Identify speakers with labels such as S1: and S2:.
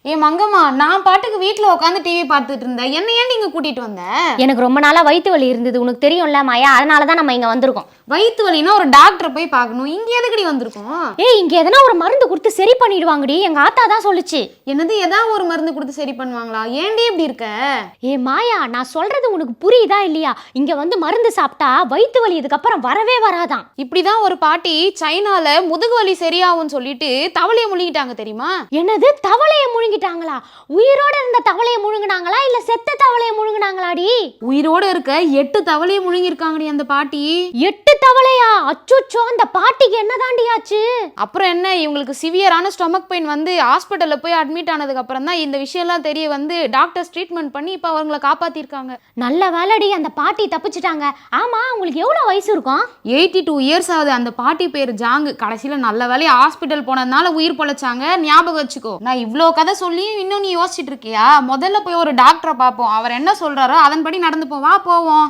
S1: ஏ மங்கம்மா, நான் பாட்டுக்கு வீட்டுல உட்காந்து டிவி பார்த்துட்டு இருந்தேன். என்ன ஏன் நீங்க கூட்டிட்டு வந்த?
S2: எனக்கு ரொம்ப நாளா வயிற்று வலி இருந்தது, உனக்கு தெரியும்ல மாயா, அதனாலதான் நம்ம இங்க வந்திருக்கோம்.
S1: வயிற்று வலினா ஒரு டாக்டர் போய் பார்க்கணும். இங்க எதுக்கடி வந்திருக்கோம்?
S2: இங்க எதனா ஒரு மருந்து கொடுத்து சரி பண்ணிடுவாங்கடி, எங்க ஆத்தா தான் சொல்லுச்சு.
S1: என்னது, ஏதாவது ஒரு மருந்து கொடுத்து சரி பண்ணுவாங்களா? ஏன்டி இப்படி இருக்க?
S2: மாயா, நான் சொல்றது உனக்கு புரியுதா இல்லையா? இங்க வந்து மருந்து சாப்பிட்டா வயிற்று வலி இதுக்கப்புறம் வரவே வராதான்.
S1: இப்படிதான் ஒரு பாட்டி சைனால முதுகு வலி சரியாகும்னு சொல்லிட்டு தவளைய முழுங்கிட்டாங்க தெரியுமா?
S2: என்னது, தவளைய முழுங்கிட்டாங்களா? உயிரோட இருந்த தவளைய முழுங்கினாங்களா இல்ல செத்த தவளைய முழுங்கினாங்களாடி?
S1: உயிரோட இருக்க 8 தவளைய முழுங்கிருக்காங்கடி அந்த பாட்டி.
S2: 8 தவளையா? அச்சோச்சோ, அந்த பாட்டிக்கு என்னதாண்டி ஆச்சு?
S1: அப்புறம் என்ன, இவங்களுக்கு சிவியரான ஸ்டொமக் பெயின் வந்து ஹாஸ்பிட்டல்ல போய் அட்மிட் ஆனதுக்கு அப்புறம் தான் இந்த விஷயம்லாம் தெரிய வந்து டாக்டர்ஸ் ட்ரீட்மெண்ட் பண்ணி இப்ப அவங்களை காப்பாத்திருக்காங்க.
S2: நல்ல வேலைடி, அந்த பாட்டி தப்பிச்சிட்டாங்க. ஆமா, உங்களுக்கு எவ்வளவு வயசு இருக்கும்?
S1: 82 இயர்ஸ் ஆகுது. அந்த பாட்டி பேர் ஜாங்கு. கடைசியில நல்ல வேலையா ஹாஸ்பிட்டல் போனதுனால உயிர் பொழைச்சாங்க. ஞாபகம் வச்சுக்கோ. நான் இவ்ளோ கதை சொல்லி இன்னும் நீ யோசிச்சுட்டு இருக்கியா? முதல்ல போய் ஒரு டாக்டரை பார்ப்போம். அவர் என்ன சொல்றாரோ அதன்படி நடந்து போவா போவோம்.